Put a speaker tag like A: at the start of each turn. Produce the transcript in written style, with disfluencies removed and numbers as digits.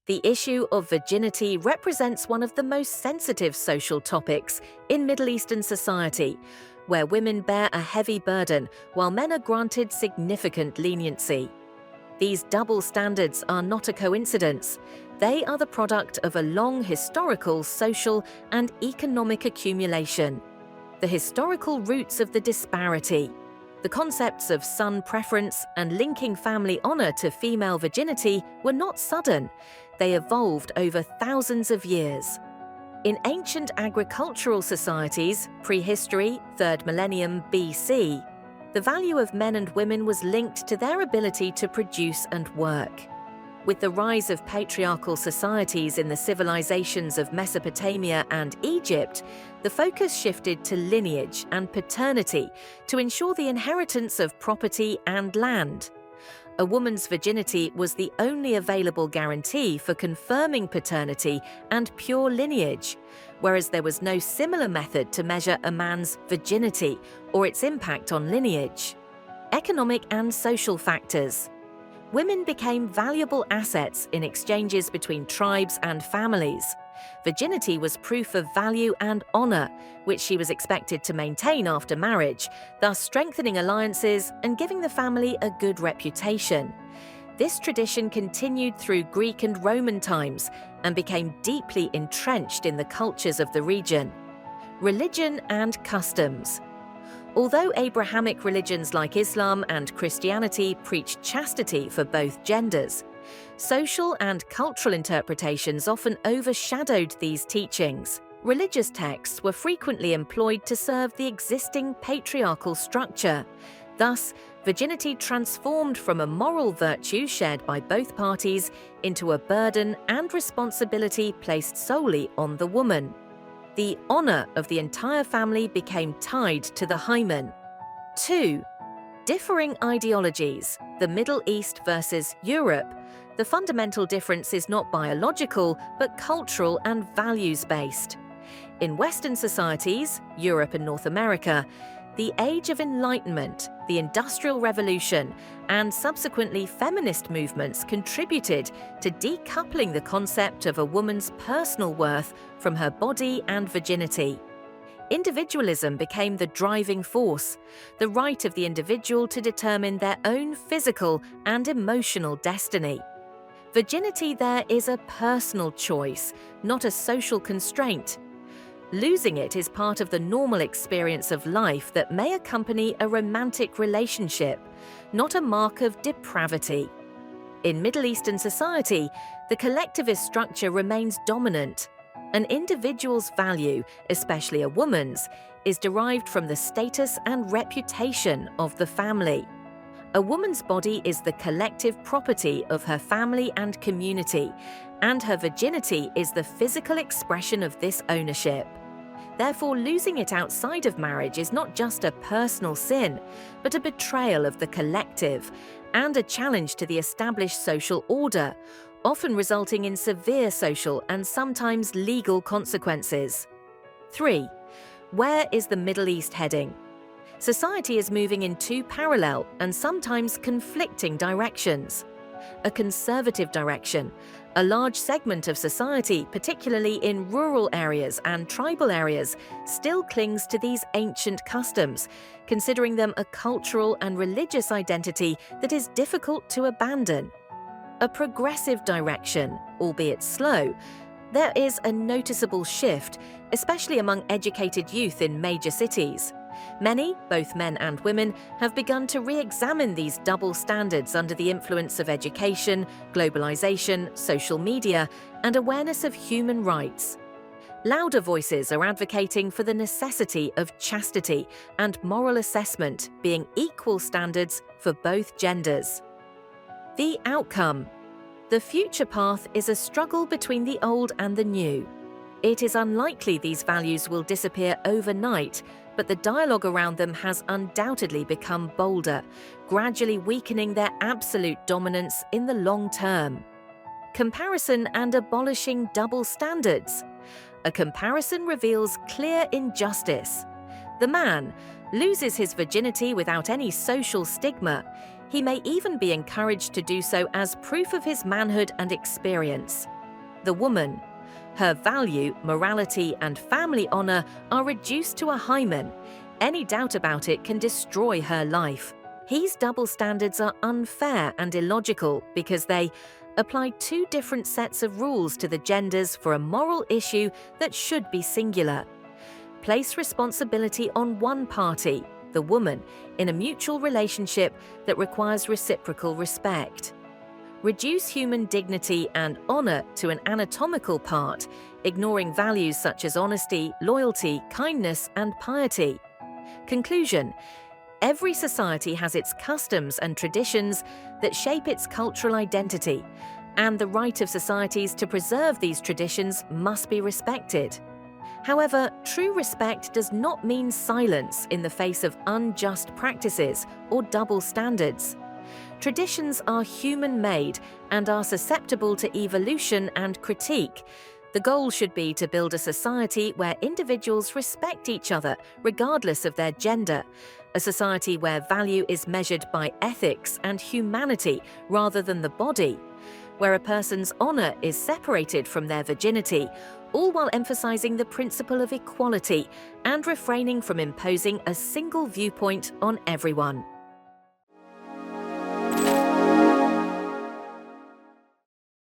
A: The issue of virginity represents one of the most sensitive social topics in Middle Eastern society, where women bear a heavy burden while men are granted significant leniency. These double standards are not a coincidence. They are the product of a long historical, social, and economic accumulation. The historical roots of the disparity. The concepts of son preference and linking family honor to female virginity were not sudden. They evolved over thousands of years. In ancient agricultural societies, prehistory, 3rd millennium BC, the value of men and women was linked to their ability to produce and work. With the rise of patriarchal societies in the civilizations of Mesopotamia and Egypt, the focus shifted to lineage and paternity to ensure the inheritance of property and land. A woman's virginity was the only available guarantee for confirming paternity and pure lineage, whereas there was no similar method to measure a man's virginity or its impact on lineage. Economic and social factors. Women became valuable assets in exchanges between tribes and families. Virginity was proof of value and honor, which she was expected to maintain after marriage, thus strengthening alliances and giving the family a good reputation. This tradition continued through Greek and Roman times and became deeply entrenched in the cultures of the region. Religion and customs. Although Abrahamic religions like Islam and Christianity preached chastity for both genders, social and cultural interpretations often overshadowed these teachings. Religious texts were frequently employed to serve the existing patriarchal structure. Thus, virginity transformed from a moral virtue shared by both parties into a burden and responsibility placed solely on the woman. The honor of the entire family became tied to the hymen. 2. Differing ideologies, the Middle East versus Europe. The fundamental difference is not biological, but cultural and values-based. In Western societies, Europe and North America, the Age of Enlightenment, the Industrial Revolution, and subsequently feminist movements contributed to decoupling the concept of a woman's personal worth from her body and virginity. Individualism became the driving force, the right of the individual to determine their own physical and emotional destiny. Virginity there is a personal choice, not a social constraint. Losing it is part of the normal experience of life that may accompany a romantic relationship, not a mark of depravity. In Middle Eastern society, the collectivist structure remains dominant. An individual's value, especially a woman's, is derived from the status and reputation of the family. A woman's body is the collective property of her family and community, and her virginity is the physical expression of this ownership. Therefore, losing it outside of marriage is not just a personal sin, but a betrayal of the collective and a challenge to the established social order, often resulting in severe social and sometimes legal consequences. 3. Where is the Middle East heading? Society is moving in two parallel and sometimes conflicting directions. A conservative direction. A large segment of society, particularly in rural areas and tribal areas, still clings to these ancient customs, considering them a cultural and religious identity that is difficult to abandon. A progressive direction, albeit slow. There is a noticeable shift, especially among educated youth in major cities. Many, both men and women, have begun to re-examine these double standards under the influence of education, globalization, social media, and awareness of human rights. Louder voices are advocating for the necessity of chastity and moral assessment being equal standards for both genders. The outcome. The future path is a struggle between the old and the new. It is unlikely these values will disappear overnight, but the dialogue around them has undoubtedly become bolder, gradually weakening their absolute dominance in the long term. Comparison and abolishing double standards. A comparison reveals clear injustice. The man loses his virginity without any social stigma. He may even be encouraged to do so as proof of his manhood and experience. The woman. Her value, morality, and family honor are reduced to a hymen. Any doubt about it can destroy her life. His double standards are unfair and illogical because they apply two different sets of rules to the genders for a moral issue that should be singular. Place responsibility on one party, the woman, in a mutual relationship that requires reciprocal respect. Reduce human dignity and honor to an anatomical part, ignoring values such as honesty, loyalty, kindness, and piety. Conclusion: every society has its customs and traditions that shape its cultural identity, and the right of societies to preserve these traditions must be respected. However, true respect does not mean silence in the face of unjust practices or double standards. Traditions are human-made and are susceptible to evolution and critique. The goal should be to build a society where individuals respect each other, regardless of their gender, a society where value is measured by ethics and humanity rather than the body, where a person's honor is separated from their virginity, all while emphasizing the principle of equality and refraining from imposing a single viewpoint on everyone.